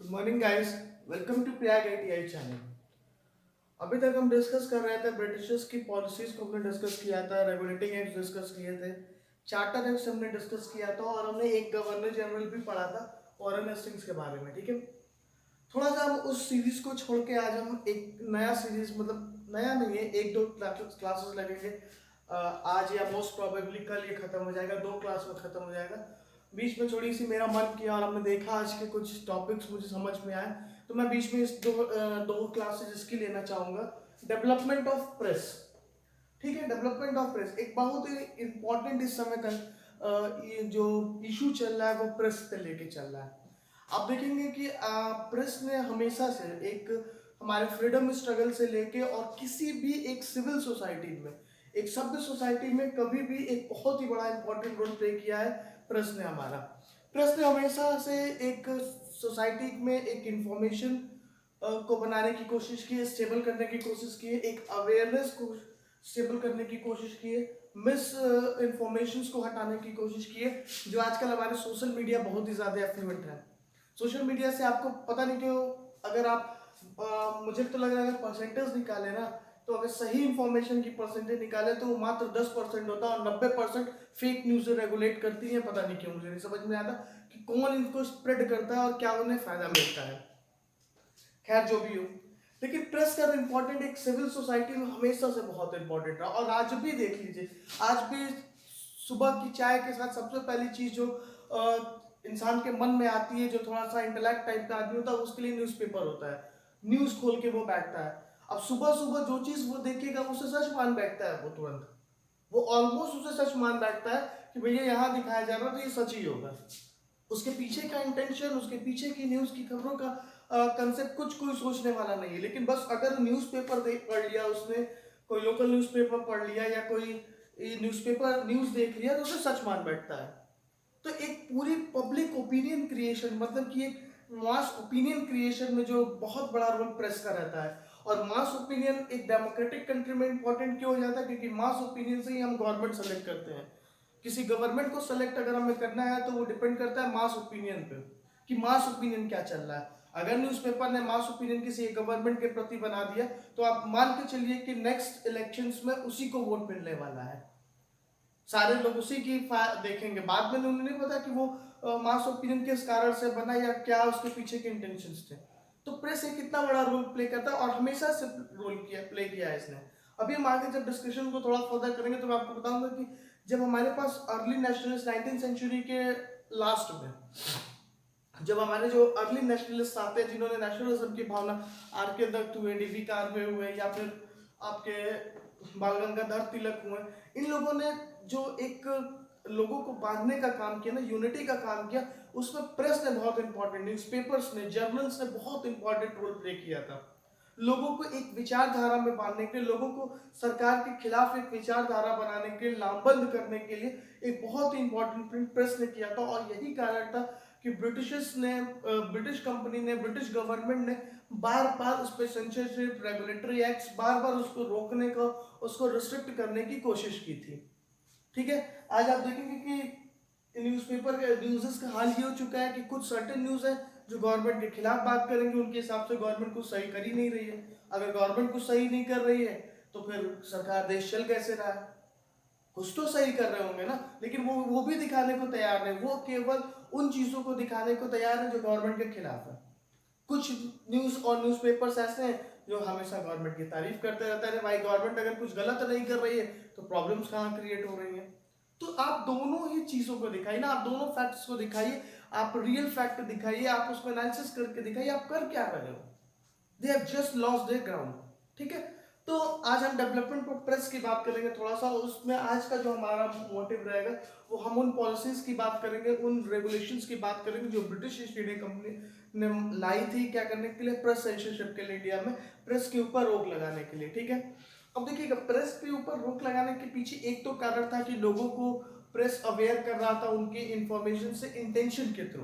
Good morning guys, welcome to Prayag ITI channel. अभी तक हम डिस्कस कर रहे थे ब्रिटिशर्स की पॉलिसीज को हमने डिस्कस किया था, रेगुलेटिंग एक्ट डिस्कस किए थे, चार्टर एक्ट हमने डिस्कस किया था और हमने एक गवर्नर जनरल भी पढ़ा था वॉरेन हेस्टिंग्स के बारे में। ठीक है, थोड़ा सा हम उस सीरीज को छोड़ के आज हम एक नया सीरीज, मतलब नया नहीं है, एक दो क्लासेस लगेंगे आज या मोस्ट प्रोबेबली कल ये खत्म हो जाएगा, 2 क्लास में खत्म हो जाएगा। बीच में थोड़ी सी मेरा मन किया और हमने देखा आज के कुछ टॉपिक्स मुझे समझ में आए, तो मैं बीच में इस दो क्लासेस इसकी लेना चाहूंगा। Development of press. ठीक है, डेवलपमेंट ऑफ प्रेस एक बहुत ही इंपॉर्टेंट इस समय का ये जो इशू चल रहा है वो प्रेस से लेके चल रहा है। आप देखेंगे कि प्रेस ने हमेशा से एक हमारे फ्रीडम स्ट्रगल से लेके और किसी भी एक सिविल सोसाइटी में, एक सभ्य सोसाइटी में कभी भी एक बहुत ही बड़ा इंपॉर्टेंट रोल प्ले किया है प्रेस ने हमारा। प्रेस ने हमेशा से एक सोसाइटी में एक इंफॉर्मेशन को बनाने की कोशिश की है, स्टेबल करने की कोशिश की है, एक अवेयरनेस को स्टेबल करने की कोशिश की है, मिस इंफॉर्मेशन को हटाने की कोशिश की है, जो आजकल हमारे सोशल मीडिया बहुत ही ज़्यादा एफ्लुएंट है। सोशल मीडिया से आपको पता नहीं क्यों, अगर आप मुझे तो लग रहा है अगर परसेंटेज निकाले ना, तो अगर सही इंफॉर्मेशन की परसेंटेज निकाले तो वो मात्र 10% होता है और 90% फेक न्यूज रेगुलेट करती है। पता नहीं क्यों, मुझे नहीं समझ में आता कि कौन इनको स्प्रेड करता है और क्या उन्हें फायदा मिलता है। खैर जो भी हो, लेकिन प्रेस का इंपॉर्टेंट एक सिविल सोसाइटी में हमेशा से बहुत इंपॉर्टेंट रहा और आज भी देख लीजिए, आज भी सुबह की चाय के साथ सबसे पहली चीज जो इंसान के मन में आती है, जो थोड़ा सा इंटेलेक्ट टाइप का आदमी होता है, उसके लिए न्यूज़पेपर होता है। न्यूज खोल के वो बैठता है। अब सुबह सुबह जो चीज वो देखेगा उसे सच मान बैठता है, वो तुरंत वो ऑलमोस्ट उसे सच मान बैठता है कि भैया यहाँ दिखाया जा रहा है तो ये सच ही होगा। उसके पीछे का इंटेंशन, उसके पीछे की न्यूज की खबरों का कंसेप्ट कुछ कोई सोचने वाला नहीं है। लेकिन बस अगर न्यूज़पेपर देख पढ़ लिया उसने, कोई लोकल न्यूज़पेपर पढ़ लिया या कोई न्यूज़पेपर न्यूज देख लिया, तो उसे सच मान बैठता है। तो एक पूरी पब्लिक ओपिनियन क्रिएशन, मतलब कि एक मास ओपिनियन क्रिएशन में जो बहुत बड़ा रोल प्रेस का रहता है। और मास ओपिनियन एक डेमोक्रेटिक कंट्री में इंपॉर्टेंट क्यों हो जाता है? क्योंकि मास ओपिनियन से ही हम गवर्नमेंट सेलेक्ट करते हैं। किसी गवर्नमेंट को सेलेक्ट अगर हमें करना है तो वो डिपेंड करता है मास ओपिनियन पे, कि मास ओपिनियन क्या चल रहा है। अगर न्यूज़पेपर ने मास ओपिनियन किसी गवर्नमेंट के प्रति बना दिया, तो आप मान के चलिए कि नेक्स्ट इलेक्शंस में उसी को वोट मिलने वाला है। सारे लोग उसी की देखेंगे। बाद में उन्हें नहीं पता कि वो मास ओपिनियन किस कारण से बना या क्या उसके पीछे के इंटेंशंस थे। तो प्रेस एक कितना बड़ा रोल प्ले करता है और हमेशा से रोल किया प्ले किया है इसने। अभी हम आगे जब डिस्कशन को थोड़ा फर्दर करेंगे तो मैं आपको बताऊंगा कि जब हमारे पास अर्ली नेशनलिस्ट 19th सेंचुरी के लास्ट में, जब हमारे जो अर्ली नेशनलिस्ट आते हैं जिन्होंने नेशनलिज्म की भावना, आर के दत्त हुए, डीवी कार्वे हुए, या फिर आपके बाल गंगाधर तिलक हुए, इन लोगों ने जो एक लोगों को बांधने का काम किया ना, यूनिटी का काम किया, उसमें प्रेस ने बहुत इंपॉर्टेंट, न्यूज़पेपर्स ने, जर्नल्स ने बहुत इंपॉर्टेंट रोल प्ले किया था। लोगों को एक विचारधारा में बांधने के लिए, लोगों को सरकार के खिलाफ एक विचारधारा बनाने के लिए, लामबंद करने के लिए एक बहुत ही इंपॉर्टेंट प्रेस ने किया था। और यही कारण था कि ब्रिटिशर्स ने, ब्रिटिश कंपनी ने, ब्रिटिश गवर्नमेंट ने बार बार उस पर सेंसरशिप, रेगुलेटरी एक्ट्स, बार बार उसको रोकने का, उसको रिस्ट्रिक्ट करने की कोशिश की थी। ठीक है, आज आप देखेंगे कि न्यूज़पेपर के न्यूज़ का हाल ये हो चुका है कि कुछ सर्टेन न्यूज़ है जो गवर्नमेंट के खिलाफ बात करेंगे, उनके हिसाब से गवर्नमेंट कुछ सही कर ही नहीं रही है। अगर गवर्नमेंट कुछ सही नहीं कर रही है तो फिर सरकार देश चल कैसे रहा है? कुछ तो सही कर रहे होंगे ना, लेकिन वो भी दिखाने को तैयार नहीं। वो केवल उन चीजों को दिखाने को तैयार है जो गवर्नमेंट के खिलाफ है। कुछ न्यूज और न्यूज़पेपर्स ऐसे हैं जो हमेशा गवर्नमेंट की तारीफ करते रहता है। भाई गवर्नमेंट अगर कुछ गलत नहीं कर रही है तो प्रॉब्लम्स कहाँ क्रिएट हो रही हैं? तो आप दोनों ही चीजों को दिखाइए ना, आप दोनों फैक्ट्स को दिखाइए, आप रियल फैक्ट दिखाइए, आप उसको एनालिसिस करके दिखाइए आप कर क्या रहे हो। They have just lost their ground. ठीक है, तो आज हम डेवलपमेंट ऑफ प्रेस की बात करेंगे थोड़ा सा। उसमें आज का जो हमारा मोटिव रहेगा वो हम उन पॉलिसीज की बात करेंगे, उन रेगुलेशंस की बात करेंगे जो ब्रिटिश ईस्ट इंडिया कंपनी ने लाई थी, क्या करने के लिए? प्रेस सेंसरशिप के लिए, इंडिया में प्रेस के ऊपर रोक लगाने के लिए। ठीक है, अब देखिएगा, प्रेस के ऊपर रोक लगाने के पीछे एक तो कारण था कि लोगों को प्रेस अवेयर कर रहा था उनकी इंफॉर्मेशन से इंटेंशन के थ्रू,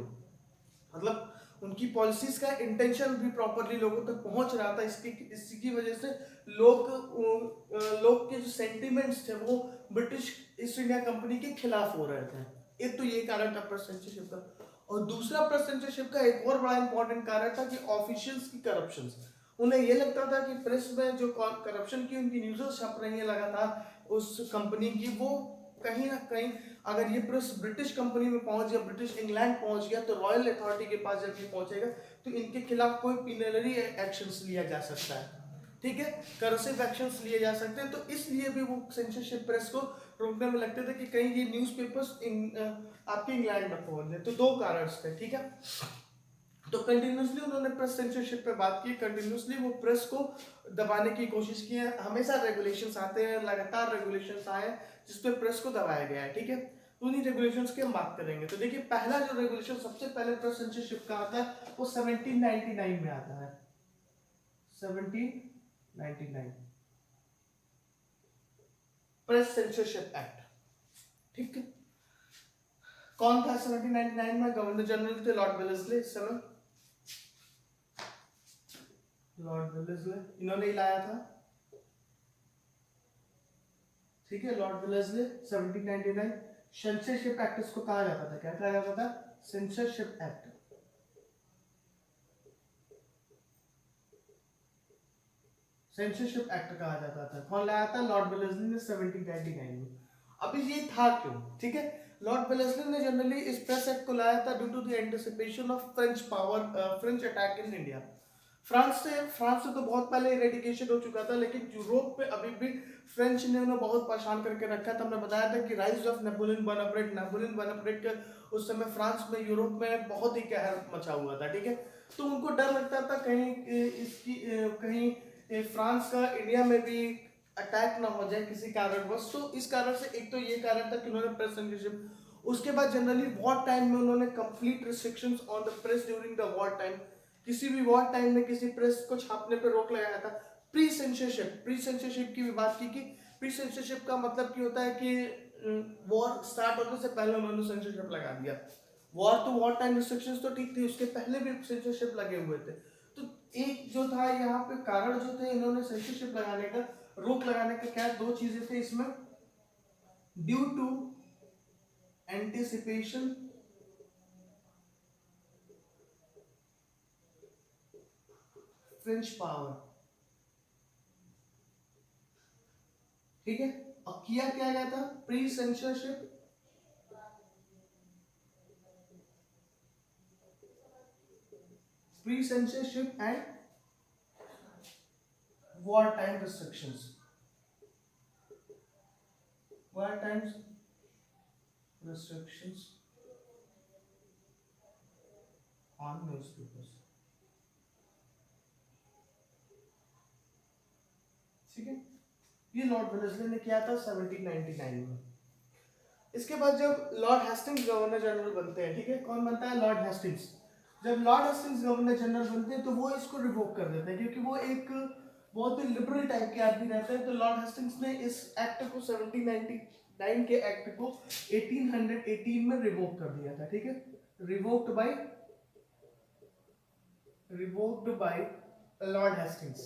मतलब उनकी पॉलिसीज का इंटेंशन भी प्रॉपरली लोगों तक पहुंच रहा था। इसकी वजह से लोग के जो सेंटिमेंट्स थे वो ब्रिटिश ईस्ट इंडिया कंपनी के खिलाफ हो रहे थे। एक तो ये कारण था प्रेस सेंसरशिप का। और दूसरा प्रेस सेंसरशिप का एक और बड़ा इंपॉर्टेंट कारण था कि ऑफिशियल्स की करप्शन। उन्हें ये लगता था कि प्रेस में जो करप्शन की उनकी न्यूज़ छप रही है लगातार उस कंपनी की, वो कहीं ना कहीं अगर ये प्रेस ब्रिटिश कंपनी में पहुंच गया, ब्रिटिश इंग्लैंड पहुंच गया, तो रॉयल अथॉरिटी के पास जब ये पहुंचेगा तो इनके खिलाफ कोई पिनरी एक्शंस लिया जा सकता है, ठीक है, करसिव एक्शंस लिए जा सकते हैं। तो इसलिए भी वो सेंसरशिप प्रेस को रोकने में लगते थे कि कहीं ये न्यूज़पेपर्स आपके इंग्लैंड में पहुंच जाए। तो दो कारण थे, ठीक है। तो कंटिन्यूसली उन्होंने प्रेस सेंसरशिप पे बात की, कंटिन्यूसली वो प्रेस को दबाने की कोशिश की है। हमेशा रेगुलेशंस आते हैं, लगातार रेगुलेशंस आए हैं जिसपे प्रेस को दबाया गया है, ठीक है। तो उन्हीं रेगुलेशंस की हम बात करेंगे। तो देखिए, पहला जो रेगुलेशन सबसे पहले प्रेस सेंसरशिप का आता है वो 1799 में आता है। 1799 प्रेस सेंसरशिप एक्ट, ठीक है। कौन था 1799 में? गवर्नर जनरल थे लॉर्ड वेलेस्ली इस समय, लॉर्ड वेलेस्ली, इन्होंने ही लाया था, ठीक है, लॉर्ड वेलेस्ली 1799। सेंसरशिप एक्ट इसको कहा जाता था, क्या कहा जाता था? Censorship act. सेंसरशिप एक्ट कहा जाता था। कौन लाया था? लॉर्ड वेलेस्ली ने 1799 में। अभी ये था क्यों, ठीक है। लॉर्ड वेलेस्ली ने जनरली इस प्रेस एक्ट को लाया था due to the anticipation of French power, French attack in India. France से तो बहुत पहले इरेडिकेशन हो चुका था, लेकिन यूरोप पे अभी भी फ्रेंच ने उन्हें बहुत परेशान करके रखा था। हमने बताया था कि राइज ऑफ नेपोलियन बोनापार्ट का उस समय फ्रांस में, यूरोप में बहुत ही कहर मचा हुआ था, ठीक है। तो उनको डर लगता था कहीं कहीं फ्रांस का इंडिया में भी अटैक ना हो जाए किसी कारणवश। तो इस कारण से एक तो ये कारण था कि उन्होंने प्रेस सेंसरशिप। उसके बाद जनरली वॉर टाइम में उन्होंने complete restrictions on the press during the war time. किसी भी वॉर टाइम में किसी प्रेस को छापने पर रोक लगाया था। प्री सेंसरशिप की भी बात की कि प्री सेंसरशिप का मतलब क्या होता है कि वॉर स्टार्ट होने से पहले उन्होंने सेंसरशिप लगा दिया। वॉर तो वॉर टाइम रिस्ट्रिक्शंस तो ठीक थी, उसके पहले भी सेंसरशिप लगे हुए थे। तो एक जो था यहाँ पे कारण जो थे इन्होंने सेंसरशिप लगाने का, रोक लगाने का, क्या दो चीजें थे इसमें। Due to anticipation French power, ठीक है। और किया क्या गया था? Pre censorship and war time restrictions, war times restrictions on newspapers, ठीक है। ये लॉर्ड वेलेस्ली ने किया था 1799 में। इसके बाद जब लॉर्ड हेस्टिंग्स गवर्नर जनरल बनते हैं, ठीक है, कौन बनता है? Lord Hastings. जब लॉर्ड हेस्टिंग्स गवर्नर जनरल बनते हैं तो वो इसको रिवोक कर देते हैं, क्योंकि वो एक बहुत ही लिबरल टाइप के आदमी रहते हैं। तो लॉर्ड हेस्टिंग्स ने इस एक्ट को 1799 के एक्ट को 1818 में रिवोक कर दिया था, ठीक है। रिवोक्ड बाय लॉर्ड हेस्टिंग्स,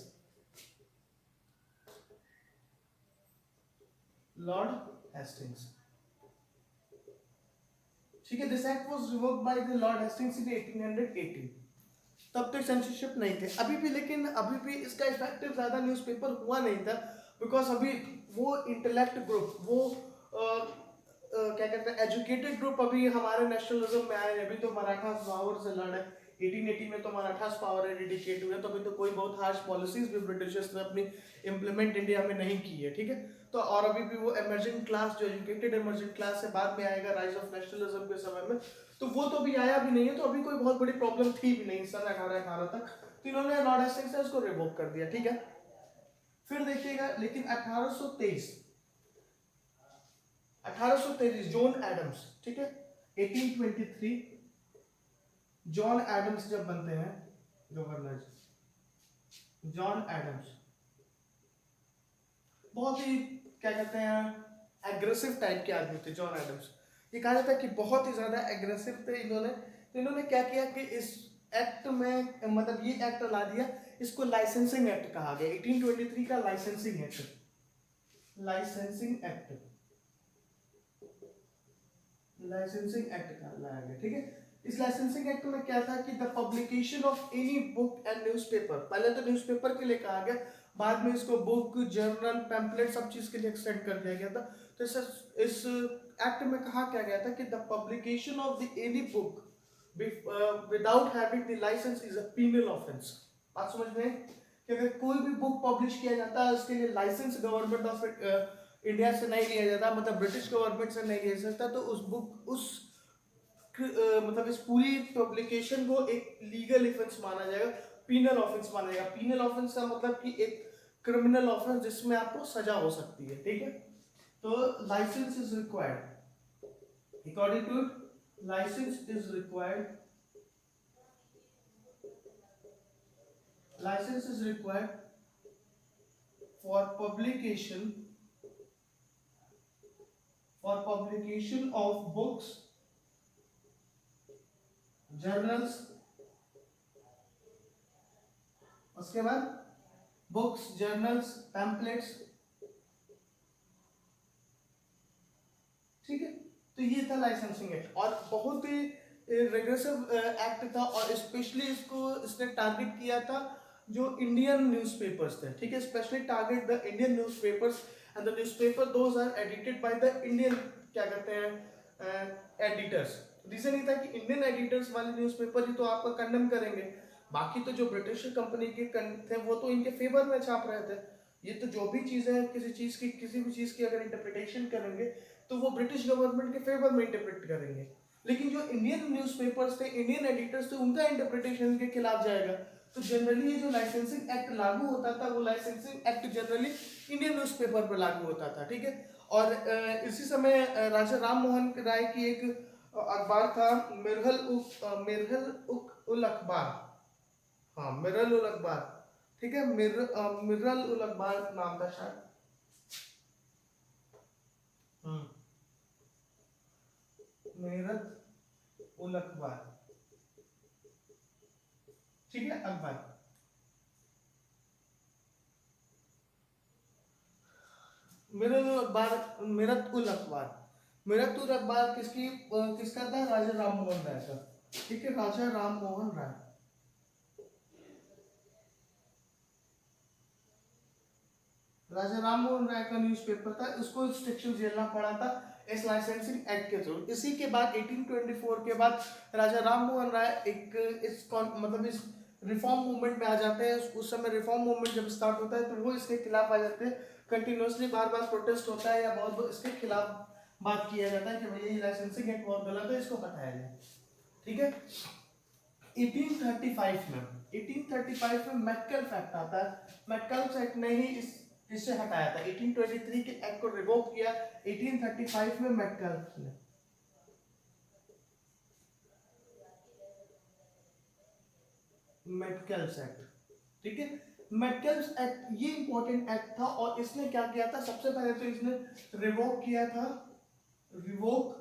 ठीक है। This act was revoked by the Lord Hastings in 1818। तब तक सेंसरशिप नहीं थे अभी भी, लेकिन अभी भी इसका इफेक्टिव ज्यादा न्यूज़पेपर हुआ नहीं था, बिकॉज अभी वो इंटेलेक्ट ग्रुप, वो क्या कहते हैं, एजुकेटेड ग्रुप अभी हमारे नेशनलिज्म में आए। अभी तो मराठा पावर से लड़ है, 1880 में तो मराठास पावर एडिकेट हुए, तो अभी तो कोई बहुत हार्श पॉलिसीज भी ब्रिटिशर्स ने अपनी इम्प्लीमेंट इंडिया में नहीं की है, ठीक है। तो और अभी भी वो इमर्जिंग क्लास, जो एजुकेटेड इमर्जिंग क्लास से बाद में आएगा राइज ऑफ नेशनलिज्म के समय में, तो वो तो अभी आया भी नहीं है। तो अभी कोई बहुत बड़ी प्रॉब्लम थी भी नहीं सन 1818 तक। तो इन्होंने लॉर्ड हेस्टिंग्स ने उसको रिवोक कर दिया, ठीक है। फिर देखिएगा, लेकिन 1823 जॉन एडम्स, ठीक है, 1823 जॉन एडम्स जब बनते हैं गवर्नर, जॉन एडम्स बहुत ही क्या कहते हैं एग्रेसिव टाइप के आदमी थे जॉन एडम्स। ये कहा जाता है कि बहुत ही ज्यादा एग्रेसिव थे इन्होंने। तो इन्होंने क्या किया कि इस एक्ट में, मतलब ये एक्ट ला दिया, इसको लाइसेंसिंग एक्ट कहा गया। 1823 का लाइसेंसिंग एक्ट का लाया गया, ठीक है। इस लाइसेंसिंग एक्ट में क्या था कि the publication of any book and newspaper, पहले तो न्यूज़पेपर के लिए कहा गया, बाद में इसको बुक, जर्नल, पैम्पलेट सब चीज के लिए एक्सटेंड कर दिया गया था। तो इस एक्ट में कहा क्या गया था कि the publication of the any book without having the licence is a penal offence. बात समझ में कि अगर कोई भी बुक पब्लिश किया जाता है उसके लिए लाइसेंस गवर्नमेंट ऑफ इंडिया से नहीं लिया जाता, मतलब ब्रिटिश गवर्नमेंट से नहीं लिया सकता, तो उस बुक उस मतलब इस पूरी पब्लिकेशन को एक लीगल ऑफेंस माना जाएगा, पीनल ऑफेंस माना जाएगा। पीनल ऑफेंस का मतलब कि एक क्रिमिनल ऑफेंस जिसमें आपको सजा हो सकती है, ठीक है। तो licence is required, according to licence is required, license is required for publication of books, journals, उसके बाद बुक्स, जर्नल्स, पैम्पलेट्स, ठीक है। तो ये था लाइसेंसिंग एक्ट, और बहुत ही रिग्रेसिव एक्ट था, और स्पेशली इसने टारगेट किया था जो इंडियन न्यूज़पेपर्स थे, ठीक है। Specially target the Indian newspapers and the newspaper those are edited by the Indian, क्या कहते हैं, एडिटर्स। रीजन ये था कि इंडियन एडिटर्स वाले न्यूज़पेपर ही तो आपका कंडेम करेंगे, बाकी तो जो ब्रिटिश कंपनी के थे वो तो इनके फेवर में छाप रहे थे। ये तो जो भी चीजें किसी भी चीज की अगर इंटरप्रिटेशन करेंगे तो वो ब्रिटिश गवर्नमेंट के फेवर में इंटरप्रेट करेंगे, लेकिन जो इंडियन न्यूज़पेपर्स थे, इंडियन एडिटर्स थे, उनका इंटरप्रिटेशन के खिलाफ जाएगा। तो जनरली ये जो लाइसेंसिंग एक्ट लागू होता था वो licensing act generally Indian newspaper पर लागू होता था, ठीक है। और इसी समय राजा राम मोहन राय की एक अखबार था, मिरहल उल अखबार, हाँ मिरल उल अखबार, ठीक है। मिरल उल अखबार नाम था शायद। मेरत उल अखबार, ठीक है, अखबार। मिरल उल अखबार, मिरत उल अखबार, मिरत उल अखबार किसका था? राजा राम मोहन राय का, ठीक है, राजा राम मोहन राय। राजा राम मोहन राय का न्यूज़पेपर था, उसको रिस्ट्रिक्शन झेलना पड़ा था इस लाइसेंसिंग एक्ट के थ्रू। इसी के बाद 1824 के बाद राजा राम मोहन राय मतलब इस रिफॉर्म मूवमेंट में आ जाते हैं। उस समय रिफॉर्म मूवमेंट जब स्टार्ट होता है तो वो इसके खिलाफ आ जाते हैं, कंटिन्यूसली बार बार प्रोटेस्ट होता है या बहुत इसके खिलाफ बात किया जाता है कि भैया ये लाइसेंसिंग एक्ट बहुत गलत है, इसको हटाया जाए, ठीक है। 1835 में मैककेल्फ एक्ट आता है। मैककेल्फ एक्ट ने ही इससे हटाया था। 1823 के एक्ट को रिवोक किया 1835 में मैककेल्फ ने। मैककेल्फ एक्ट, ठीक है। मैककेल्फ एक्ट ये इंपॉर्टेंट एक्ट था, और इसने क्या किया था? सबसे पहले तो इसने रिवोक किया था, रिवोक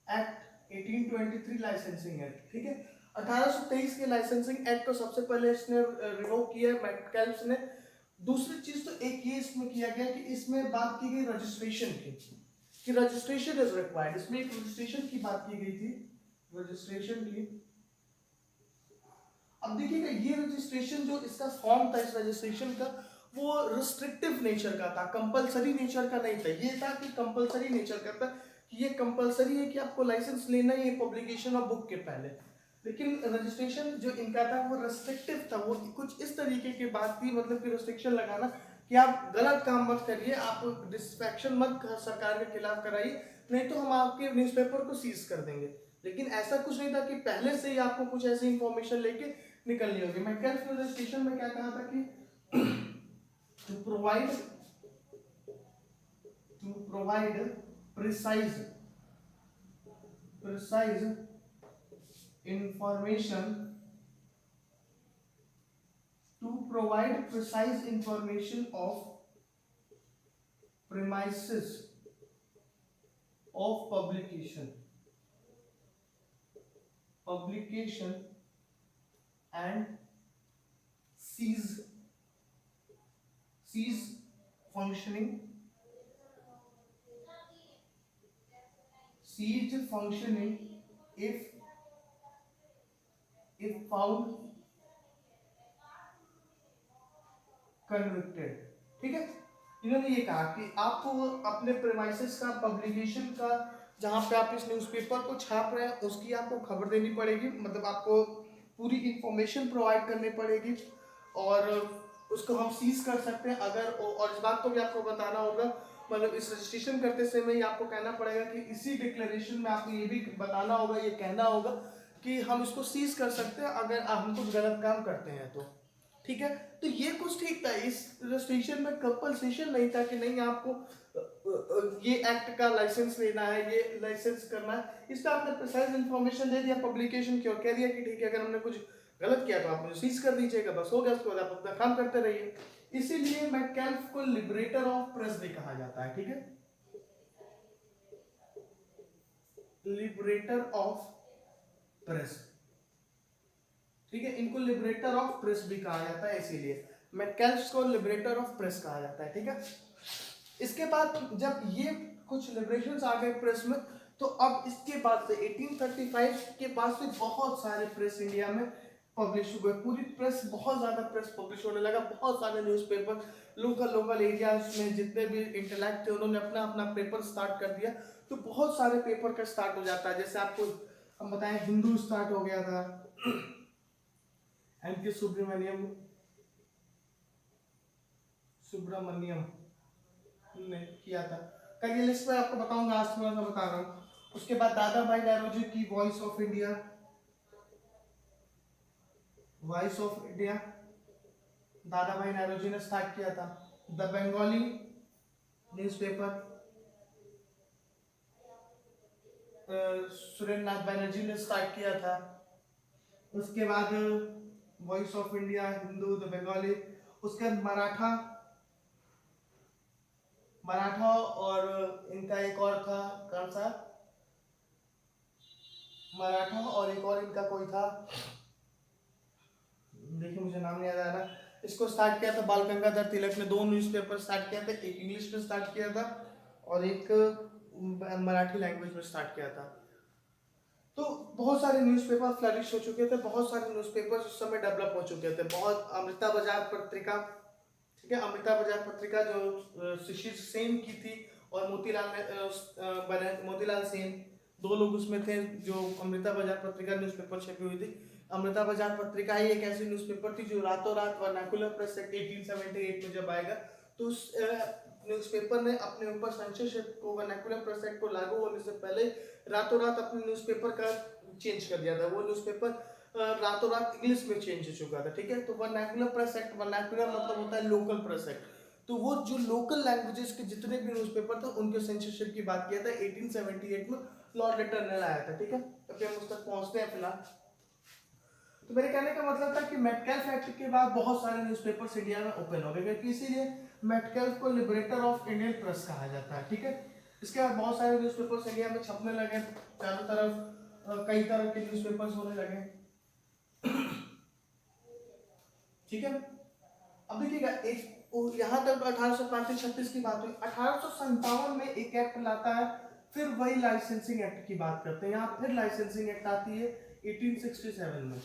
एक्ट 1823 लाइसेंसिंग एक्ट, ठीक है। 1823 के लाइसेंसिंग एक्ट को सबसे पहले इसने रिवोक किया मैककेल्फ ने। दूसरी चीज तो एक ये इसमें किया गया कि इसमें बात की गई रजिस्ट्रेशन की, कि रजिस्ट्रेशन इज रिक्वायर्ड। इसमें एक रजिस्ट्रेशन की बात की गई थी, रजिस्ट्रेशन की। अब देखिएगा ये रजिस्ट्रेशन जो इसका फॉर्म था इस रजिस्ट्रेशन का, वो रिस्ट्रिक्टिव नेचर का था, कंपलसरी नेचर का नहीं था। ये था कि कंपलसरी नेचर का था कि ये कंपलसरी है कि आपको लाइसेंस लेना ही है पब्लिकेशन ऑफ बुक के पहले। लेकिन रजिस्ट्रेशन जो इनका था वो रेस्ट्रिक्टिव था, वो कुछ इस तरीके की बात थी, मतलब कि रेस्ट्रिक्शन लगाना कि आप गलत काम मत करिए, आप डिस्ट्रैक्शन मत सरकार के खिलाफ कराइए, नहीं तो हम आपके न्यूज़पेपर को सीज कर देंगे। लेकिन ऐसा कुछ नहीं था कि पहले से ही आपको कुछ ऐसी इंफॉर्मेशन लेके निकलनी होगी। मैककेल्फ रजिस्ट्रेशन में क्या कहा था कि to provide precise information to provide precise information of premises of publication and cease functioning if if found convicted. ठीक है, इन्होंने ये कहा कि आपको अपने प्रेमाइसेस का, पब्लिकेशन का, जहां पे आप इस न्यूज़पेपर को छाप रहे हैं उसकी आपको खबर देनी पड़ेगी, मतलब आपको पूरी इंफॉर्मेशन प्रोवाइड करनी पड़ेगी और उसको हम सीज कर सकते हैं अगर, और इस बात को भी आपको बताना होगा, मतलब इस रजिस्ट्रेशन करते समय ही आपको कहना पड़ेगा कि इसी डिक्लेरेशन में आपको ये भी बताना होगा, ये कहना होगा कि हम इसको सीज कर सकते हैं अगर हम कुछ गलत काम करते हैं तो। ठीक है, तो ये कुछ ठीक था, इस रजिस्ट्रेशन में कंपल्सेशन नहीं था कि नहीं आपको ये एक्ट का लाइसेंस लेना है, ये लाइसेंस करना है। इसका आपने प्रिसाइज इन्फॉर्मेशन दे दिया पब्लिकेशन की और कह दिया कि ठीक है, अगर हमने कुछ गलत किया तो आप मुझे सीज कर दीजिएगा, बस हो गया, उसके बाद आप अपना काम करते रहिए। इसीलिए मैटकेल्फ को लिबरेटर ऑफ प्रेस भी कहा जाता है। ठीक है, लिबरेटर ऑफ प्रेस। ठीक है, इनको लिबरेटर ऑफ प्रेस भी कहा जाता है, इसीलिए मैटकेल्फ को लिबरेटर ऑफ प्रेस कहा जाता है। ठीक है, इसके बाद जब ये कुछ लिबरेशंस आ गए प्रेस में, तो अब इसके बाद से 1835 के बाद से बहुत सारे प्रेस इंडिया में पब्लिश हुए, पूरी प्रेस, बहुत ज्यादा प्रेस पब्लिश होने लगा, बहुत सारे न्यूज़पेपर लोकल एरियाज में जितने भी इंटेलेक्ट थे उन्होंने अपना अपना पेपर स्टार्ट कर दिया। तो बहुत सारे पेपर का स्टार्ट हो जाता है, जैसे आपको हम बताएं, हिंदू स्टार्ट हो गया था, एम के सुब्रमण्यम ने किया था, कल ये लिस्ट में आपको बताऊंगा, आज थोड़ा सा बता रहा हूँ। उसके बाद दादा भाई नौरोजी की voice of India, voice of India दादा भाई नौरोजी ने स्टार्ट किया था। द बंगाली न्यूज़पेपर सुरेंद्र नाथ बनर्जी ने स्टार्ट किया था। उसके बाद voice of India, Hindu, the Bengali, उसके बाद मराठा और इनका एक और था, कौन सा, मराठा और एक और इनका कोई था, देखिए मुझे नाम नहीं याद आ रहा। इसको स्टार्ट किया था बाल गंगाधर तिलक ने, दो न्यूज़पेपर स्टार्ट किया था, एक इंग्लिश में स्टार्ट किया था और एक मराठी लैंग्वेज में स्टार्ट किया था। तो बहुत सारे न्यूज़पेपर फ्लरिश हो चुके थे, बहुत सारे न्यूज़पेपर उस समय डेवलप हो चुके थे। बहुत अमृता बाजार पत्रिका, ठीक है, अमृता बाजार पत्रिका जो शिशिर सेन की थी और मोतीलाल सेन, दो लोग उसमें थे जो अमृता बाजार पत्रिका न्यूज़पेपर छपी हुई थी। अमृता बाजार पत्रिका ही एक ऐसी न्यूज़पेपर थी जो रातों रात वर्नाकुलर प्रेस एक्ट 1878 में जब आएगा तो उस न्यूज़पेपर ने अपने ऊपर सेंसरशिप को, वर्नाकुलर प्रेस एक्ट को लागू होने से पहले रातों रात अपने न्यूज़पेपर का चेंज कर दिया था। वो न्यूज़पेपर रातों रात इंग्लिश में चेंज हो चुका था। ठीक है, तो वर्नाकुलर प्रेस एक्ट, वर्नाकुलर मतलब होता है लोकल प्रेस एक्ट, तो वो जो लोकल लैंग्वेजेस के जितने भी न्यूज़पेपर थे उनके सेंसरशिप की बात किया था 1878 में, लॉर्ड लिटरनेल आया था। ठीक है, अभी हम उस तक पहुंचते हैं फिलहाल। तो मेरे कहने का मतलब था कि मैटकेल्फ एक्ट के बाद बहुत सारे न्यूज़पेपर्स इंडिया में ओपन हो गए, क्योंकि इसीलिए मैटकेल्फ को लिबरेटर ऑफ इंडियन प्रेस कहा जाता है। ठीक है, इसके बाद बहुत सारे न्यूज़पेपर्स इंडिया में छपने लगे, चारों तरफ कई तरह के न्यूज़पेपर्स होने लगे। ठीक है, अब देखिएगा, एक यहाँ तक 1835-36 की बात हुई। 1857 में एक एक्ट लाता है, फिर वही लाइसेंसिंग एक्ट की बात करते हैं, यहाँ फिर लाइसेंसिंग एक्ट आती है 1867 में।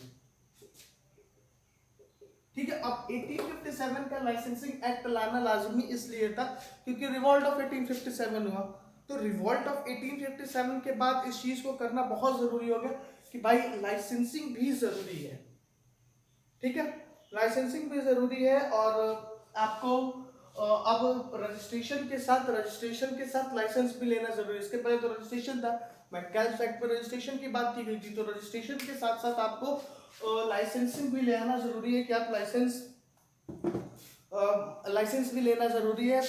ठीक है, अब 1857 का लाइसेंसिंग एक्ट लाना लाजमी इसलिए था क्योंकि रिवॉल्ट ऑफ 1857 हुआ। तो रिवॉल्ट ऑफ 1857 के बाद इस चीज को करना बहुत जरूरी हो गया कि भाई लाइसेंसिंग भी जरूरी है। ठीक है, लाइसेंसिंग भी जरूरी है और आपको अब रजिस्ट्रेशन के साथ लाइसेंस भी लेना जरूरी है। इसके पहले तो रजिस्ट्रेशन था, मैटकेल्फ एक्ट में रजिस्ट्रेशन की बात की गई थी, तो रजिस्ट्रेशन के साथ साथ आपको लाइसेंसिंग भी लेना जरूरी है कि आप लाइसेंस भी लेना जरूरी है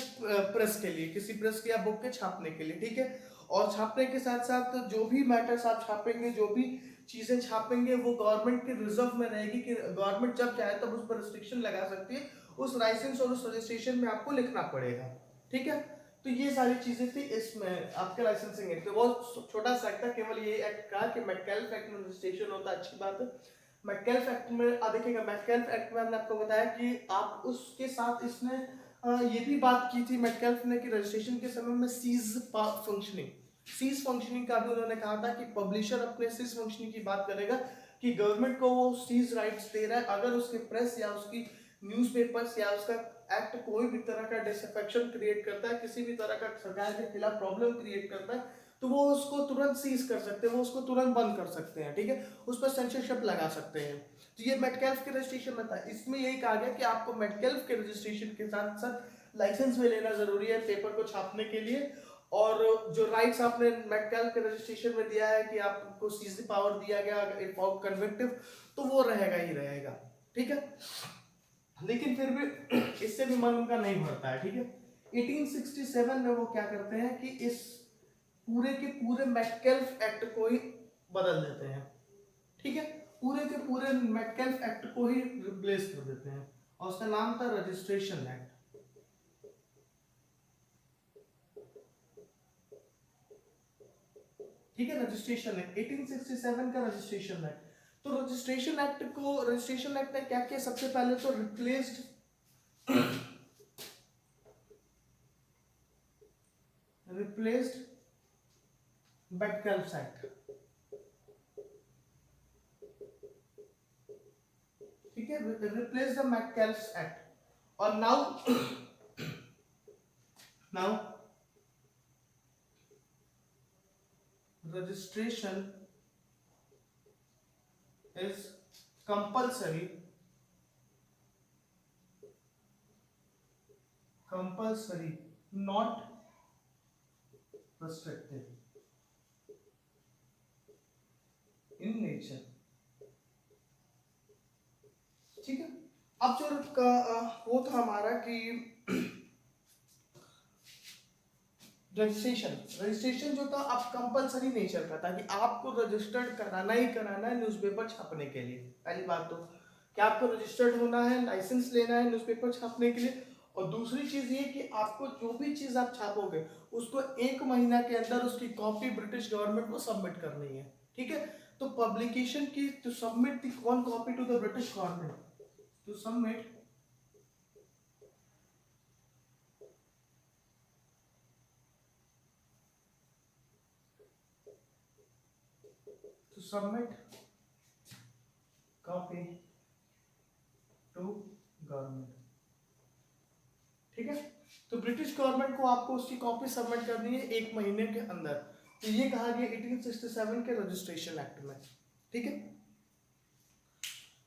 प्रेस के लिए, किसी प्रेस की या बुक के छापने के लिए। ठीक है, और छापने के साथ साथ जो भी मैटर्स आप छापेंगे, जो भी चीजें छापेंगे, वो गवर्नमेंट के रिजर्व में रहेगी कि गवर्नमेंट जब चाहे तब उस पर रिस्ट्रिक्शन लगा सकती है। उस लाइसेंस और उस रजिस्ट्रेशन में आपको लिखना पड़ेगा। ठीक है, तो ये सारी चीजें थी इसमें आपके लाइसेंसिंग एक्ट। तो बहुत छोटा सा एक्ट था, केवल ये एक्ट कहा कि मैटकेल्फ एक्ट में रजिस्ट्रेशन होता है, अच्छी बात है। मैटकेल्फ एक्ट में देखिएगा, मैटकेल्फ एक्ट में हमने आपको बताया कि आप उसके साथ इसने ये भी बात की थी मैटकेल्फ ने कि रजिस्ट्रेशन के समय में सीज फंक्शनिंग का भी उन्होंने कहा था कि पब्लिशर अपने सीज फंक्शनिंग की बात करेगा कि गवर्नमेंट को वो सीज राइट्स दे रहा है अगर उसके प्रेस या उसकी न्यूज़पेपर्स या उसका एक्ट कोई भी तरह का डिसअफेक्शन क्रिएट करता है, किसी भी तरह का सरकार के खिलाफ प्रॉब्लम क्रिएट करता है, तो वो उसको तुरंत सीज कर सकते हैं, वो उसको तुरंत बंद कर सकते हैं, ठीक है, उस पर सेंसरशिप लगा सकते हैं। तो ये मेटकेल्फ के रजिस्ट्रेशन में था। इसमें यही कहा गया कि आपको मेटकेल्फ के रजिस्ट्रेशन के साथ साथ लाइसेंस भी लेना जरूरी है पेपर को छापने के लिए, और जो राइट्स आपने मेटकेल्फ के रजिस्ट्रेशन में दिया है कि आपको सीज पावर दिया गया इफ फाउंड कन्विक्टिव, तो वो रहेगा ही रहेगा, ठीक है। लेकिन फिर भी इससे भी मन उनका नहीं भरता है, ठीक है। 1867 में वो क्या करते हैं कि इस पूरे के पूरे मेटकेल्फ एक्ट को ही बदल देते हैं, ठीक है, पूरे के पूरे मेटकेल्फ एक्ट को ही रिप्लेस कर देते हैं, और उसका नाम था रजिस्ट्रेशन एक्ट, ठीक है। रजिस्ट्रेशन एक्ट 1867 का रजिस्ट्रेशन एक्ट। तो रजिस्ट्रेशन एक्ट ने क्या किया, सबसे पहले तो रिप्लेस्ड मेटकेल्फ एक्ट, ठीक है, रिप्लेस द मेटकेल्फ एक्ट। और now registration is compulsory not restrictive in nature, ठीक है। अब जो वो था हमारा कि रजिस्ट्रेशन जो था अब कंपलसरी नेचर का था कि आपको रजिस्टर्ड कराना ही कराना है न्यूज़पेपर छापने के लिए। पहली बात तो कि आपको रजिस्टर्ड होना है, लाइसेंस लेना है न्यूज़पेपर छापने के लिए, और दूसरी चीज ये कि आपको जो भी चीज आप छापोगे उसको 1 महीना के अंदर उसकी कॉपी ब्रिटिश गवर्नमेंट को सबमिट करनी है, ठीक है। तो पब्लिकेशन की to submit the one copy to the British government, to submit copy to government, ठीक है। तो ब्रिटिश गवर्नमेंट को आपको उसकी कॉपी सबमिट करनी है 1 महीने के अंदर। तो ये कहा गया 1867 के रजिस्ट्रेशन एक्ट में, ठीक है।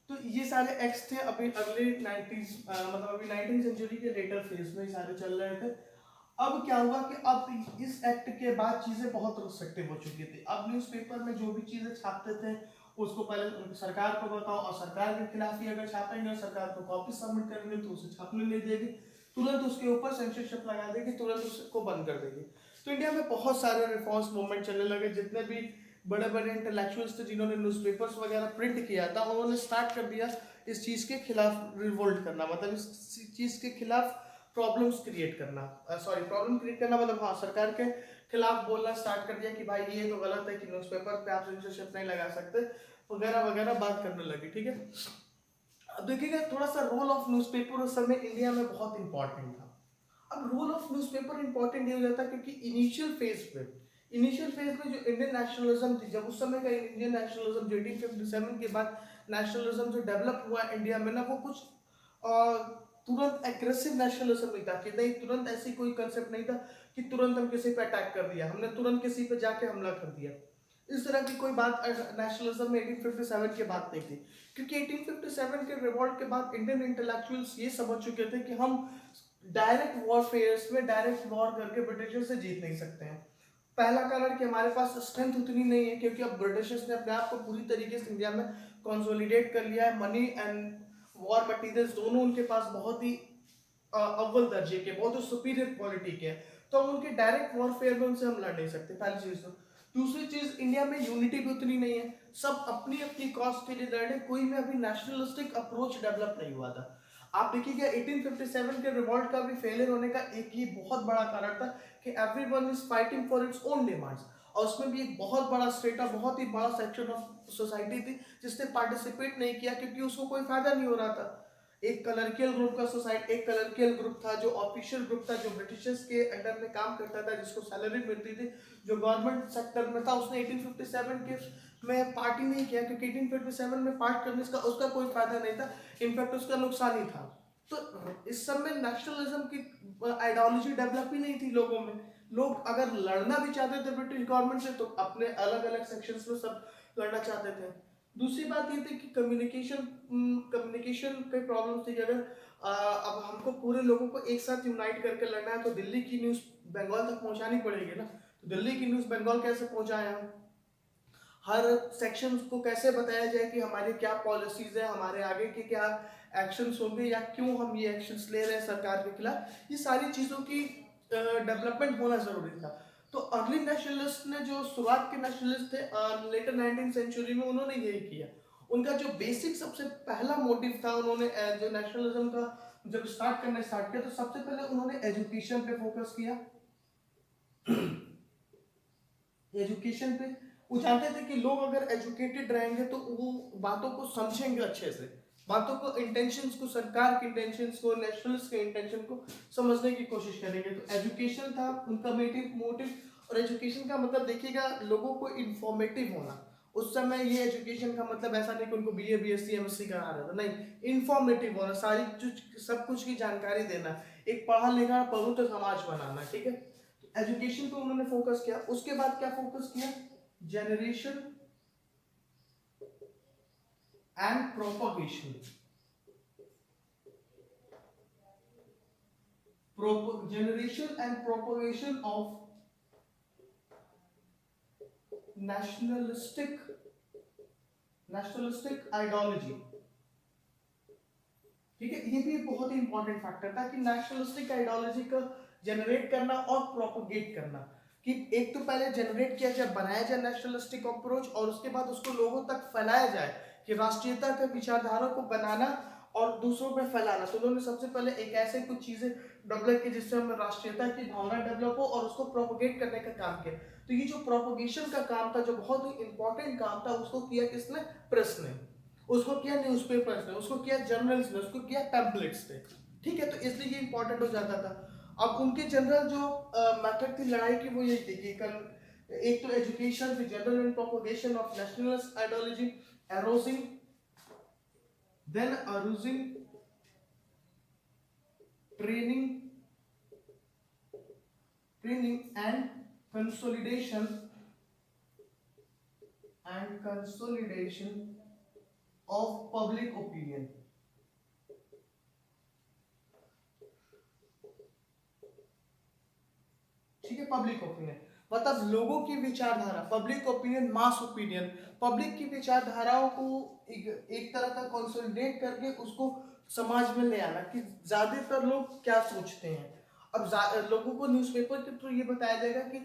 तो ये सारे एक्ट्स थे अभी अगले 90s मतलब अभी 19वीं सेंचुरी के लेटर फेज में सारे चल रहे थे। अब क्या हुआ कि अब इस एक्ट के बाद चीजें बहुत रिस्ट्रिक्टिव हो चुकी थी। अब न्यूज़पेपर में जो भी चीजें छापते थे उसको पहले सरकार को बताओ, और सरकार के खिलाफ ही अगर छापेंगे और सरकार को कॉपी सबमिट करेंगे तो उसे छापने नहीं देगी, तुरंत उसके ऊपर सेंसरशिप लगा देगी, तुरंत उसको बंद कर देगी। तो इंडिया में बहुत सारे रिफॉर्म्स मूवमेंट चलने लगे। जितने भी बड़े बड़े इंटेलेक्चुअल्स थे जिन्होंने न्यूज़पेपर्स वगैरह प्रिंट किया था, उन्होंने स्टार्ट कर दिया इस चीज के खिलाफ रिवोल्ट करना, मतलब इस चीज के खिलाफ प्रॉब्लम्स क्रिएट करना, प्रॉब्लम क्रिएट करना मतलब हाँ, सरकार के खिलाफ बोलना स्टार्ट कर दिया कि भाई ये तो गलत है कि न्यूज़पेपर पे आप सेंसरशिप नहीं लगा सकते, वगैरह वगैरह बात करने लगे, ठीक है। अब देखिएगा थोड़ा सा रोल ऑफ न्यूज़पेपर उस समय इंडिया में बहुत इंपॉर्टेंट था। अब रोल ऑफ न्यूज़पेपर इंपॉर्टेंट ये हो जाता क्योंकि इनिशियल फेज में जो इंडियन नेशनलिज्म थी, जब उस समय का इंडियन नेशनलिज्म जो 1857 के बाद नेशनलिज्म जो डेवलप हुआ इंडिया में ना, वो कुछ तुरंत एग्रेसिव नेशनलिज्म नहीं था कि नहीं, तुरंत ऐसी कोई कंसेप्ट नहीं था कि तुरंत हम किसी पे अटैक कर दिया, हमने तुरंत किसी पे जाके हमला कर दिया, इस तरह की कोई बात नेशनलिज्म में 1857 के बाद नहीं थी। क्योंकि 1857 के रिवॉल्ट के बाद इंडियन इंटेलेक्चुअल्स ये समझ चुके थे कि हम डायरेक्ट वॉरफेयर्स में डायरेक्ट वॉर करके ब्रिटिशर से जीत नहीं सकते हैं। पहला कारण कि हमारे पास स्ट्रेंथ उतनी नहीं है, क्योंकि अब ब्रिटिशर्स ने अपने आप को पूरी तरीके से इंडिया में कंसोलिडेट कर लिया है। मनी एंड वॉर मटीरियल्स दोनों उनके पास बहुत ही अव्वल दर्जे के, बहुत ही सुपीरियर क्वालिटी के हैं, तो हम उनके डायरेक्ट वॉरफेयर में उनसे हम लड़ नहीं सकते, पहली चीज। तो दूसरी चीज, इंडिया में यूनिटी भी उतनी नहीं है, सब अपनी अपनी कॉस्ट के लिए लड़ रहे, कोई में अभी नेशनलिस्टिक अप्रोच डेवलप नहीं हुआ था। आप देखिएगा 1857 के रिवॉल्ट का भी फेलियर होने का एक ही बहुत बड़ा कारण था कि everyone is fighting for its own demands, और उसमें भी एक बहुत बड़ा स्ट्रेटा, बहुत ही बड़ा सेक्शन ऑफ सोसाइटी थी जिसने पार्टिसिपेट नहीं किया क्योंकि उसको कोई फायदा नहीं हो रहा था। एक कलर्कियल ग्रुप का सोसाइटी, एक कलर्कियल ग्रुप था जो ऑफिशियल ग्रुप था, जो ब्रिटिशर्स के अंडर में काम करता था, जिसको सैलरी मिलती थी, जो गवर्नमेंट सेक्टर में था, उसने 1857 के में पार्ट ही नहीं किया, क्योंकि 1857 में पार्ट करने का उसका कोई फायदा नहीं था, इनफैक्ट उसका नुकसान ही था। तो इस समय नेशनलिज्म की आइडियोलॉजी डेवलप ही नहीं थी लोगों में। लोग अगर लड़ना भी चाहते थे ब्रिटिश गवर्नमेंट से तो अपने अलग अलग सेक्शंस में सब लड़ना चाहते थे। दूसरी बात ये थी कि कम्युनिकेशन के प्रॉब्लम थी कि अगर अब हमको पूरे लोगों को एक साथ यूनाइट करके लड़ना है तो दिल्ली की न्यूज़ बंगाल तक पहुंचानी पड़ेगी ना। तो दिल्ली की न्यूज़ बंगाल कैसे पहुंचाएं हम? हर सेक्शन को कैसे बताया जाए कि हमारी क्या पॉलिसीज है, हमारे आगे के क्या एक्शंस होंगे, या क्यों हम ये एक्शंस ले रहे हैं सरकार के खिलाफ, ये सारी चीज़ों की डेवलपमेंट होना ज़रूरी था। तो अर्ली नेशनलिस्ट ने, जो शुरुआत के नेशनलिस्ट थे लेटर 19th सेंचुरी में, उन्होंने यही किया। उनका जो बेसिक सबसे पहला मोटिव था, उन्होंने जो नेशनलिज्म का जब स्टार्ट किया तो सबसे पहले उन्होंने एजुकेशन पे फोकस किया। एजुकेशन पे वो चाहते थे कि लोग अगर एजुकेटेड रहेंगे तो वो बातों को समझेंगे अच्छे से, बातों को, इंटेंशंस को, सरकार के इंटेंशंस को, नेशनलिस्ट के इंटेंशन को समझने की कोशिश करेंगे। तो एजुकेशन था उनका मोटिव। और एजुकेशन का मतलब देखिएगा, लोगों को इंफॉर्मेटिव होना। उस समय ये एजुकेशन का मतलब ऐसा नहीं कि उनको बीए बीएससी एमएससी करा रहा था, नहीं, इंफॉर्मेटिव होना, सारी सब कुछ की जानकारी देना, एक पढ़ा लिखा पवित्र समाज बनाना। ठीक है, एजुकेशन पे उन्होंने फोकस किया। उसके बाद क्या फोकस किया? Generation and propagation. Generation and propagation of nationalistic ideology. ठीक है, ये भी बहुत ही इंपॉर्टेंट फैक्टर था कि नेशनलिस्टिक आइडियोलॉजी का जनरेट करना और प्रोपोगेट करना। कि एक तो पहले जनरेट किया जाए, बनाया जाए नेशनलिस्टिक अप्रोच, और उसके बाद उसको लोगों तक फैलाया जाए कि राष्ट्रीयता के विचारधारा को बनाना और दूसरों में फैलाना। तो उन्होंने सबसे पहले एक ऐसे कुछ चीजें डेवलप की जिससे हमें राष्ट्रीयता की भावना डेवलप हो, और उसको प्रोपोगेट करने का काम किया। तो ये जो प्रोपोगेशन का काम था, जो बहुत ही इंपॉर्टेंट काम था, उसको किया किसने? प्रेस ने। उसको किया न्यूज़पेपर्स ने, उसको किया जर्नल्स ने, उसको किया पैम्पलेट्स ने। ठीक है, तो इसलिए ये इंपॉर्टेंट हो जाता था। अब उनके जनरल जो मेथड थी लड़ाई की, वो यही थी कि एक तो एजुकेशन, फिर general and propagation of nationalist ideology, arousing, then arousing, training and consolidation of public opinion. ठीक है, पब्लिक ओपिनियन मतलब लोगों की विचारधारा, public opinion, mass opinion, public की विचारधाराओं को एक तरह का कंसोलिडेट करके उसको समाज में ले आना कि ज्यादातर लोग क्या सोचते हैं। अब लोगों को न्यूज़पेपर के थ्रू ये बताया जाएगा कि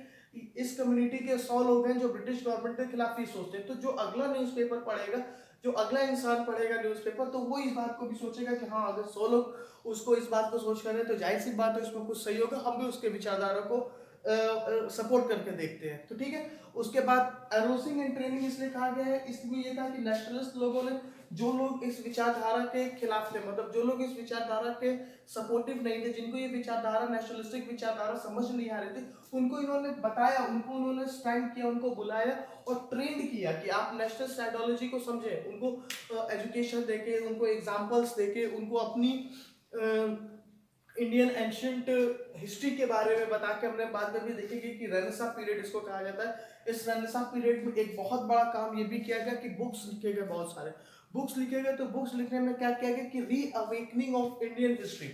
इस कम्युनिटी के 100 लोग हैं जो ब्रिटिश गवर्नमेंट के खिलाफ ही सोचते हैं। तो जो अगला न्यूज़पेपर पढ़ेगा, जो अगला इंसान पढ़ेगा न्यूज़पेपर, तो वो इस बात को भी सोचेगा कि हाँ, अगर 100 लोग उसको इस बात को सोच कर रहे हैं तो जाहिर सी बात है उसमें कुछ सही होगा, हम भी उसके विचारधारा को सपोर्ट करके देखते हैं। तो ठीक है, उसके बाद एरोसिंग एंड ट्रेनिंग इसलिए कहा गया है, इसलिए ये था कि नेशनलिस्ट लोगों ने, जो लोग इस विचारधारा के खिलाफ थे, मतलब जो लोग इस विचारधारा के सपोर्टिव नहीं थे, जिनको ये विचारधारा, नेशनलिस्टिक विचारधारा समझ नहीं आ रही थी, उनको इन्होंने बताया, उनको उन्होंने स्टैंड किया, उनको बुलाया और ट्रेंड किया कि आप नेशनलिस्ट आइडियोलॉजी को समझें। उनको एजुकेशन देके, उनको एग्जाम्पल्स देके, उनको अपनी इंडियन एंशियंट हिस्ट्री के बारे में बता के, हमने बाद में भी देखेंगे कि रेनेसां पीरियड इसको कहा जाता है। इस रेनेसां पीरियड में एक बहुत बड़ा काम ये भी किया गया कि बुक्स लिखे गए, बहुत सारे बुक्स लिखे गए। तो बुक्स लिखने में क्या किया गया कि री अवेकनिंग ऑफ इंडियन हिस्ट्री,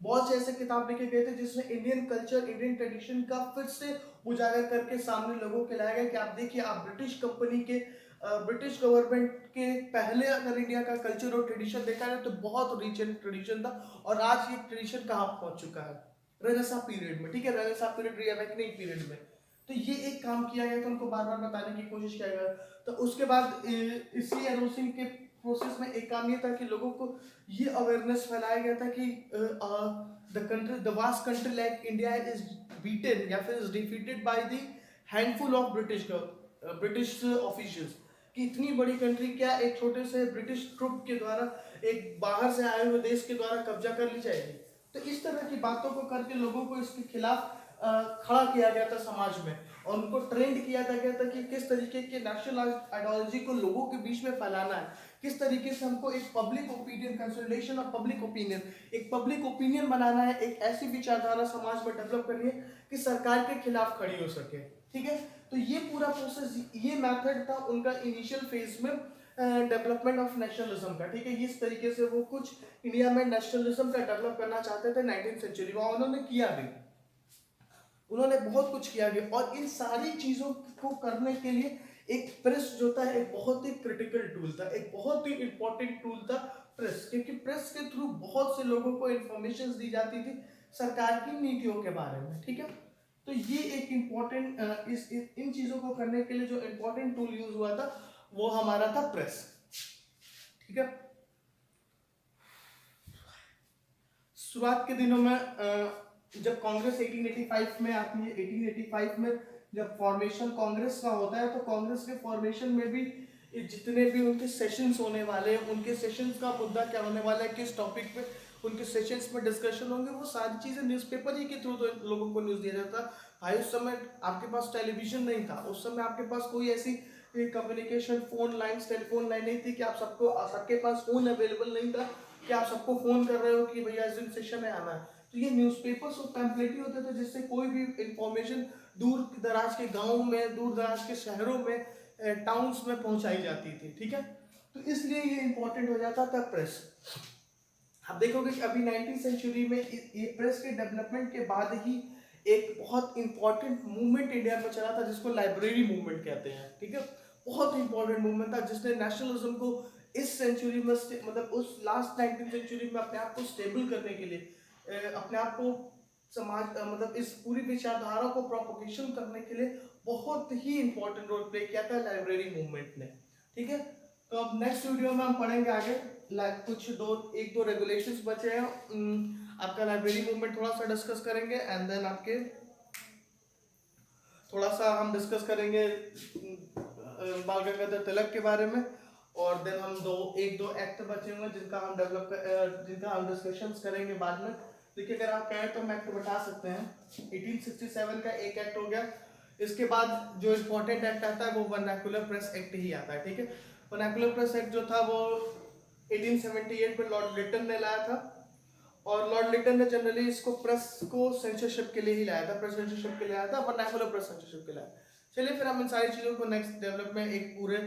बहुत से ऐसे किताब लिखे गए थे जिसमें इंडियन कल्चर, इंडियन ट्रेडिशन का फिर से उजागर करके सामने लोगों के लाया गया कि आप देखिए, आप ब्रिटिश कंपनी के, ब्रिटिश गवर्नमेंट के पहले अगर इंडिया का कल्चर और ट्रेडिशन देखा जाए तो बहुत रिच एंड ट्रेडिशन था, और आज ये ट्रेडिशन कहाँ पहुंच चुका है? रेनेसां पीरियड में। ठीक है, रेनेसां पीरियड, रीअवेकनिंग पीरियड में। तो ये एक काम किया गया था, उनको बार बार बताने की कोशिश किया गया। तो उसके बाद इसी एरोसिंग के प्रोसेस में एक काम ये था कि लोगों को ये अवेयरनेस फैलाया गया था कि the vast country like India is beaten या फिर is defeated by the handful of British officials. कि इतनी बड़ी कंट्री क्या एक छोटे से ब्रिटिश ट्रुप के द्वारा, एक बाहर से आए हुए देश के द्वारा कब्जा कर ली जाएगी? तो इस तरह की बातों को करके लोगों को इसके खिलाफ खड़ा किया गया था समाज में। और उनको ट्रेंड किया था गया था कि किस तरीके के नेशनल आइडियोलॉजी को लोगों के बीच में फैलाना है, किस तरीके से हमको एक public opinion, consolidation of public opinion, एक पब्लिक ओपिनियन बनाना है, एक ऐसी विचारधारा समाज में डेवलप करनी है कि सरकार के खिलाफ खड़ी हो सके। ठीक है, तो ये पूरा प्रोसेस, ये मेथड था उनका इनिशियल फेज में डेवलपमेंट ऑफ नेशनलिज्म का। ठीक है, इस तरीके से वो कुछ इंडिया में नेशनलिज्म का डेवलप करना चाहते थे 19वीं सेंचुरी में, उन्होंने किया भी, उन्होंने बहुत कुछ किया गया। और इन सारी चीजों को करने के लिए एक प्रेस जो था एक बहुत ही क्रिटिकल टूल था, एक बहुत ही इंपॉर्टेंट टूल था प्रेस, क्योंकि प्रेस के थ्रू बहुत से लोगों को इंफॉर्मेशन दी जाती थी सरकार की नीतियों के बारे में। ठीक है, तो ये एक इम्पोर्टेंट इन चीजों को करने के लिए जो इम्पोर्टेंट टूल यूज हुआ था वो हमारा था प्रेस। ठीक है, शुरुआत के दिनों में जब कांग्रेस 1885 में आती है, 1885 में जब फॉर्मेशन कांग्रेस का होता है, तो कांग्रेस के फॉर्मेशन में भी जितने भी उनके सेशंस होने वाले हैं, उनके सेशंस का मुद्दा क्या होने वाला है, किस टॉपिक पे उनके सेशंस में डिस्कशन होंगे, वो सारी चीजें न्यूज़पेपर ही के थ्रू तो लोगों को न्यूज़ दिया जाता। भाई उस समय आपके पास टेलीविजन नहीं था, उस समय आपके पास कोई ऐसी communication phone lines, telephone line नहीं थी कि आप सबके पास फोन अवेलेबल नहीं था कि आप सबको फोन कर रहे हो कि भैया इस दिन सेशन में आना है। तो ये न्यूज़पेपर्स और पैम्पलेट ही होते थे जिससे कोई भी इंफॉर्मेशन दूर दराज के गाँव में, दूर दराज के शहरों में, टाउन्स में पहुंचाई जाती थी। ठीक है, तो इसलिए ये इंपॉर्टेंट हो जाता था प्रेस। आप देखोगे कि अभी 19वीं सेंचुरी में ये प्रेस के डेवलपमेंट के बाद ही एक बहुत इंपॉर्टेंट मूवमेंट इंडिया में चला था जिसको लाइब्रेरी मूवमेंट कहते हैं। ठीक है, बहुत इंपॉर्टेंट मूवमेंट था जिसने नेशनलिज्म को इस सेंचुरी में, मतलब उस लास्ट 19वीं सेंचुरी में अपने आप को स्टेबल करने के लिए, अपने आप को समाज, मतलब इस पूरी विचारधारा को प्रोपोगेशन करने के लिए बहुत ही इंपॉर्टेंट रोल प्ले किया था लाइब्रेरी मूवमेंट ने। ठीक है, तो अब नेक्स्ट वीडियो में हम पढ़ेंगे आगे कुछ एक दो रेगुलेशंस बचे हैं, आपका लाइब्रेरी मूवमेंट थोड़ा सा डिस्कस करेंगे, एंड देन आपके थोड़ा सा हम डिस्कस करेंगे बाल गंगाधर तिलक के बारे में, और देन हम एक दो एक्ट बचे हुए जिनका हम डिस्कशंस करेंगे बाद में। देखिए अगर आप कहें तो हम एक्ट बता सकते हैं। 1867 का एक एक्ट हो गया, इसके बाद जो इम्पोर्टेंट एक्ट आता है वो वर्नाकुलर प्रेस एक्ट ही आता है। ठीक है, वर्नाकुलर प्रेस एक्ट जो था वो 1878 में लॉर्ड लिटन ने लाया था, और लॉर्ड लिटन ने जनरली इसको प्रेस को सेंसरशिप के लिए ही लाया था, प्रेस सेंसरशिप के लिए लाया था, वर्नाकुलर प्रेस सेंसरशिप के लिए लाया। चलिए फिर हम इन सारी चीज़ों को नेक्स्ट डेवलप में एक पूरे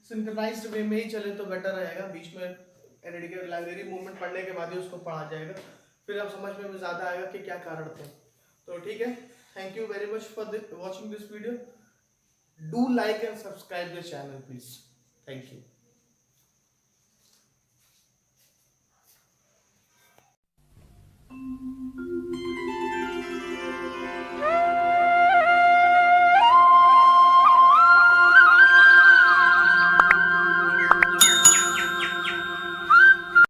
सिंक्रनाइज्ड वे में ही चले तो बेटर रहेगा। बीच में एनएडी लाइब्रेरी मूवमेंट पढ़ने के बाद ही उसको पढ़ा जाएगा, फिर आप समझ में ज़्यादा आएगा कि क्या कारण थे। तो ठीक है, thank you very much for watching this video. Do like and subscribe the channel please. Thank you.